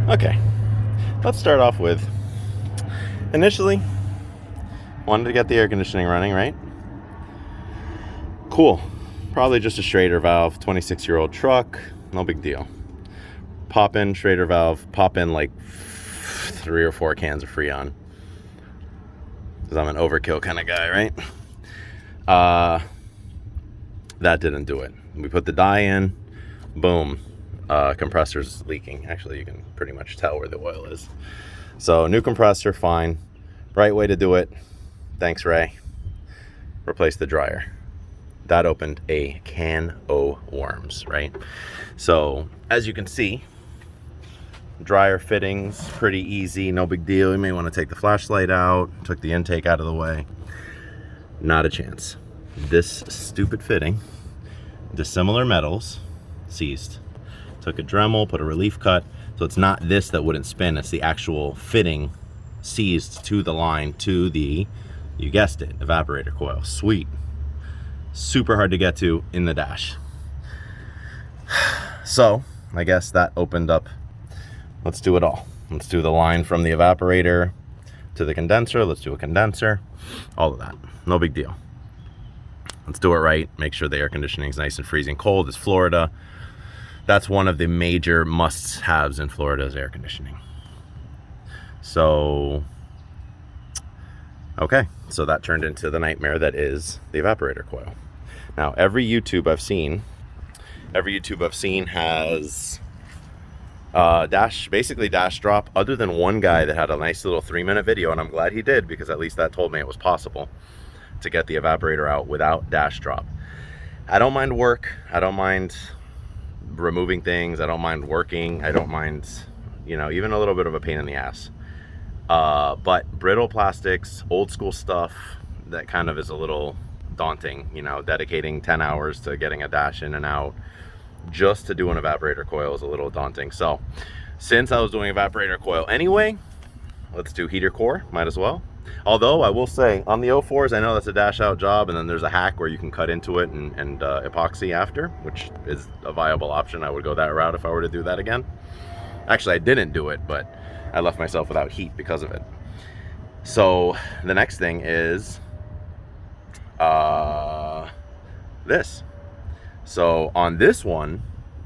Okay, let's start off with, initially, wanted to get the air conditioning running, right? Cool. Probably just a Schrader valve, 26-year-old truck, no big deal. Pop in Schrader valve, pop in like 3 or 4 cans of Freon. Because I'm an overkill kind of guy, right? That didn't do it. We put the dye in, boom, compressor's leaking. Actually, you can pretty much tell where the oil is. So new compressor, fine. Right way to do it. Thanks, Ray. Replace the dryer. That opened a can of worms, right? So as you can see, dryer fittings, pretty easy, no big deal. You may want to take the flashlight out, took the intake out of the way. Not a chance. This stupid fitting, dissimilar metals, seized. Took a Dremel, put a relief cut. So it's not this that wouldn't spin, it's the actual fitting seized to the line, to the, you guessed it, evaporator coil. Sweet. Super hard to get to in the dash. So I guess that opened up. Let's do it all. Let's do the line from the evaporator to the condenser. Let's do a condenser, all of that. No big deal. Let's do it right. Make sure the air conditioning is nice and freezing cold. It's Florida. That's one of the major must-haves in Florida is air conditioning. So, okay. So that turned into the nightmare that is the evaporator coil. Now, every YouTube I've seen has basically dash drop, other than one guy that had a nice little 3-minute video, and I'm glad he did, because at least that told me it was possible to get the evaporator out without dash drop. I don't mind work. I don't mind removing things. I don't mind working. I don't mind, you know, even a little bit of a pain in the ass. But brittle plastics, old school stuff, that kind of is a little daunting, you know. Dedicating 10 hours to getting a dash in and out just to do an evaporator coil is a little daunting. So since I was doing evaporator coil anyway, let's do heater core, might as well. Although I will say, on the 04s, I know that's a dash out job, and then there's a hack where you can cut into it and epoxy after, which is a viable option. I would go that route if I were to do that again. Actually, I didn't do it, but I left myself without heat because of it. So the next thing is this. So on this one,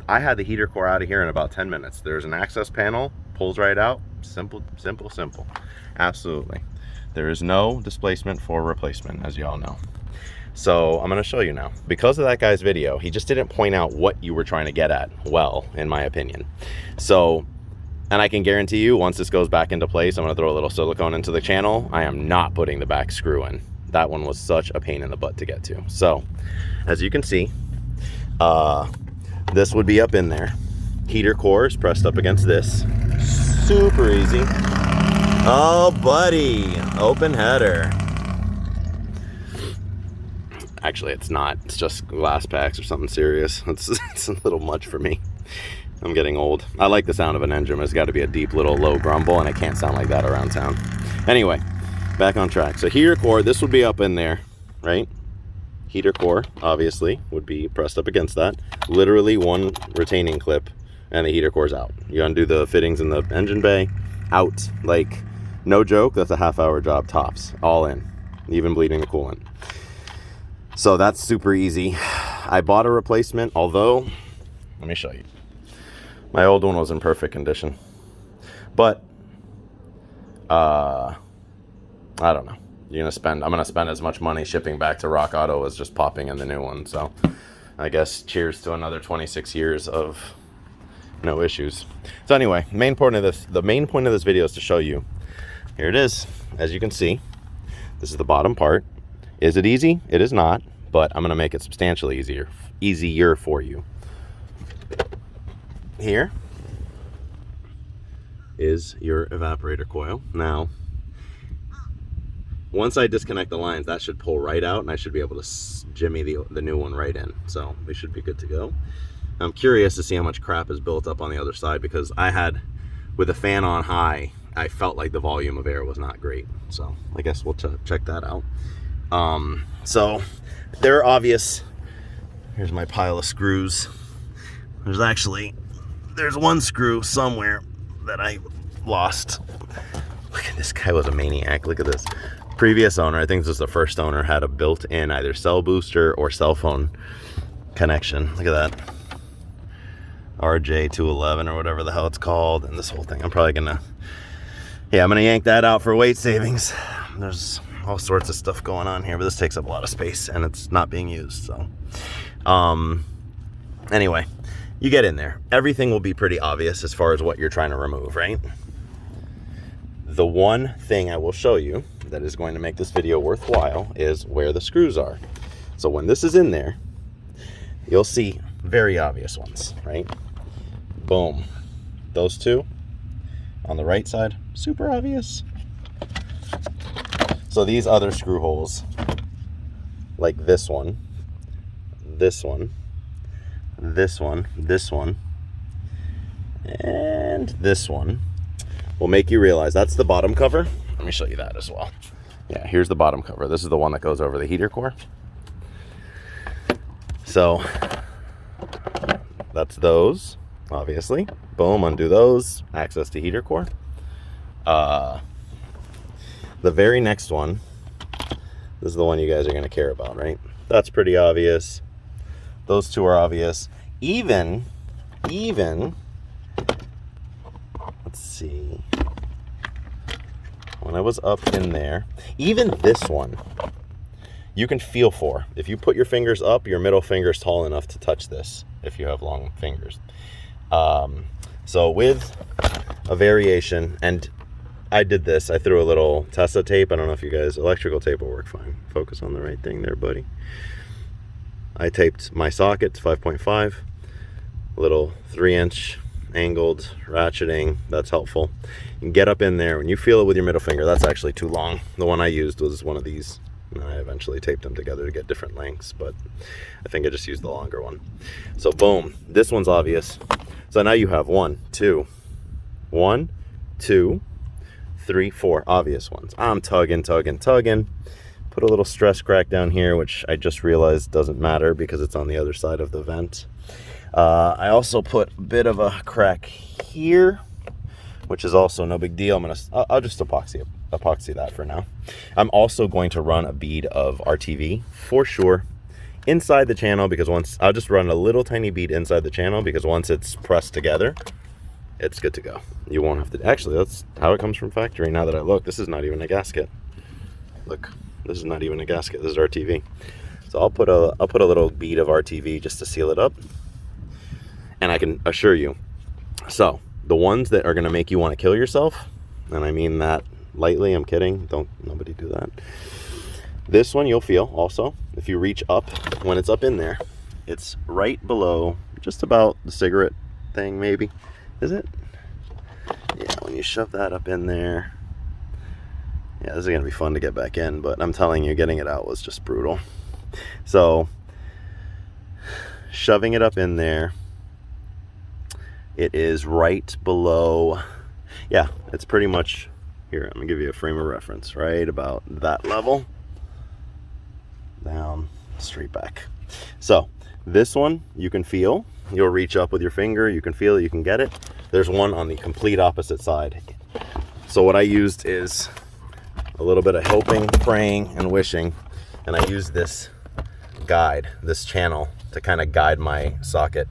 I had the heater core out of here in about 10 minutes. There's an access panel, pulls right out. Simple, simple, simple. Absolutely. There is no displacement for replacement, as you all know. So I'm going to show you now. Because of that guy's video, he just didn't point out what you were trying to get at well, in my opinion. So, and I can guarantee you, once this goes back into place, I'm going to throw a little silicone into the channel. I am not putting the back screw in. That one was such a pain in the butt to get to. So, as you can see, this would be up in there. Heater core is pressed up against this. Super easy. Oh, buddy, open header. Actually, it's not. It's just glass packs or something serious. It's a little much for me. I'm getting old. I like the sound of an engine, but it's got to be a deep little low grumble, and it can't sound like that around town. Anyway, back on track. So heater core, this would be up in there, right? Heater core, obviously, would be pressed up against that. Literally one retaining clip, and the heater core's out. You undo the fittings in the engine bay, out. Like, no joke, that's a half-hour job tops, all in, even bleeding the coolant. So that's super easy. I bought a replacement, although, let me show you. My old one was in perfect condition. But, I don't know. I'm gonna spend as much money shipping back to Rock Auto as just popping in the new one. So I guess cheers to another 26 years of no issues. So anyway, the main point of this video is to show you. Here it is. As you can see, this is the bottom part. Is it easy? It is not, but I'm gonna make it substantially easier for you. Here is your evaporator coil. Now, once I disconnect the lines, that should pull right out, and I should be able to jimmy the new one right in. So we should be good to go. I'm curious to see how much crap is built up on the other side, because I had, with the fan on high, I felt like the volume of air was not great. So I guess we'll check that out. So there are obvious, here's my pile of screws. There's one screw somewhere that I lost. Look at this guy, was a maniac. Look at this. Previous owner, I think this was the first owner, had a built-in either cell booster or cell phone connection. Look at that. RJ211 or whatever the hell it's called. And this whole thing, I'm probably gonna, yeah, I'm gonna yank that out for weight savings. There's all sorts of stuff going on here, but this takes up a lot of space and it's not being used, so. Anyway, you get in there. Everything will be pretty obvious as far as what you're trying to remove, right? The one thing I will show you that is going to make this video worthwhile is where the screws are. So when this is in there, you'll see very obvious ones, right? Boom. Those two on the right side, super obvious. So these other screw holes, like this one, this one, this one, this one, and this one, will make you realize that's the bottom cover. Let me show you that as well. Yeah, here's the bottom cover. This is the one that goes over the heater core. So that's those, obviously. Boom, undo those. Access to heater core. The very next one, this is the one you guys are going to care about, right? That's pretty obvious. Those two are obvious. Even, let's see. When I was up in there, even this one, you can feel for. If you put your fingers up, your middle finger is tall enough to touch this if you have long fingers. So with a variation, and I did this, I threw a little Tessa tape. I don't know if you guys, electrical tape will work fine. Focus on the right thing there, buddy. I taped my socket to 5.5, a little 3-inch angled ratcheting. That's helpful. You can get up in there. When you feel it with your middle finger, that's actually too long. The one I used was one of these. And I eventually taped them together to get different lengths, but I think I just used the longer one. So boom, this one's obvious. So now you have 1, 2, 3, 4 obvious ones. I'm tugging. Put a little stress crack down here, which I just realized doesn't matter because it's on the other side of the vent. I also put a bit of a crack here, which is also no big deal. I'll just epoxy that for now. I'm also going to run a bead of RTV for sure inside the channel, because I'll just run a little tiny bead inside the channel, because once it's pressed together, it's good to go. You won't have to, actually, that's how it comes from factory. Now that I look, this is not even a gasket. Look, this is not even a gasket. This is RTV. So I'll put a little bead of RTV just to seal it up. And I can assure you, so the ones that are going to make you want to kill yourself, and I mean that lightly, I'm kidding, nobody do that. This one you'll feel also, if you reach up, when it's up in there, it's right below, just about the cigarette thing maybe. Is it? Yeah, when you shove that up in there. Yeah, this is going to be fun to get back in, but I'm telling you, getting it out was just brutal. So, shoving it up in there, it is right below, yeah, it's pretty much, here, I'm going to give you a frame of reference, right about that level, down, straight back. So, this one, you can feel, you'll reach up with your finger, you can feel it, you can get it. There's one on the complete opposite side. So what I used is a little bit of hoping, praying, and wishing, and I used this guide, this channel, to kind of guide my socket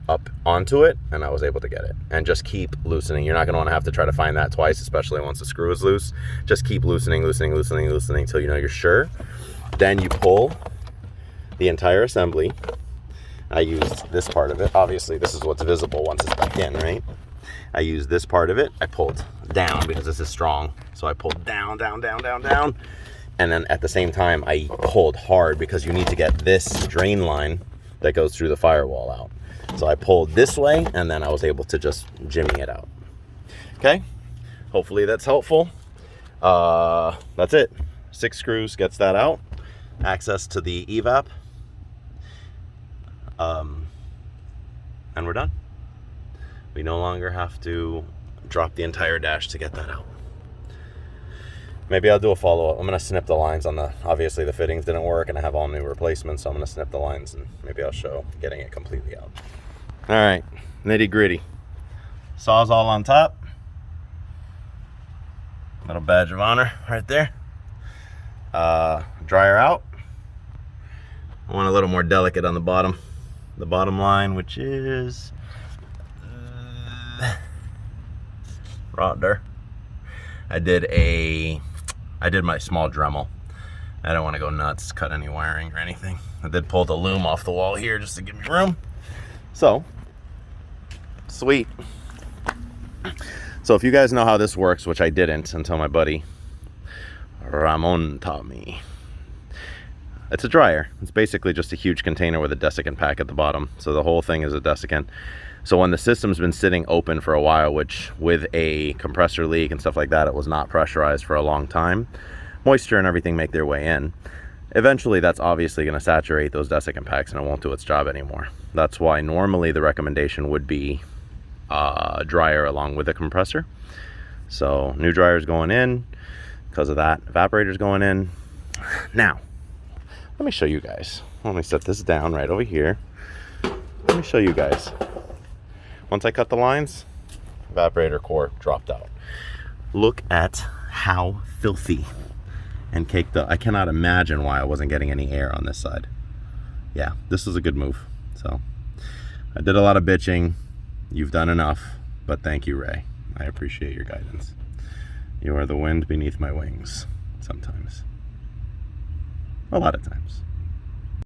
up onto it, and I was able to get it. And just keep loosening. You're not going to want to have to try to find that twice, especially once the screw is loose. Just keep loosening until you know you're sure. Then you pull the entire assembly. I used this part of it. Obviously, this is what's visible once it's back in, right? I used this part of it. I pulled down because this is strong. So I pulled down. And then at the same time, I pulled hard because you need to get this drain line that goes through the firewall out. So I pulled this way, and then I was able to just jimmy it out. Okay? Hopefully that's helpful. That's it. 6 screws gets that out. Access to the evap. And we're done. We no longer have to drop the entire dash to get that out. Maybe I'll do a follow-up. I'm going to snip the lines on obviously the fittings didn't work and I have all new replacements, so I'm going to snip the lines and maybe I'll show getting it completely out. All right, nitty gritty. Saw's all on top. Little badge of honor right there. Dryer out. I want a little more delicate on the bottom line, which is right there. I did my small Dremel. I don't want to go nuts, cut any wiring or anything. I did pull the loom off the wall here just to give me room. So, sweet. So if you guys know how this works, which I didn't until my buddy Ramon taught me. It's a dryer. It's basically just a huge container with a desiccant pack at the bottom. So the whole thing is a desiccant. So when the system's been sitting open for a while, which with a compressor leak and stuff like that, it was not pressurized for a long time, moisture and everything make their way in. Eventually that's obviously going to saturate those desiccant packs and it won't do its job anymore. That's why normally the recommendation would be dryer along with a compressor. So new dryer's going in because of that. Evaporator's going in. Now, let me show you guys. Let me set this down right over here. Let me show you guys. Once I cut the lines, evaporator core dropped out. Look at how filthy and caked up. I cannot imagine why I wasn't getting any air on this side. Yeah, this is a good move. So I did a lot of bitching. You've done enough, but thank you, Ray. I appreciate your guidance. You are the wind beneath my wings sometimes. A lot of times.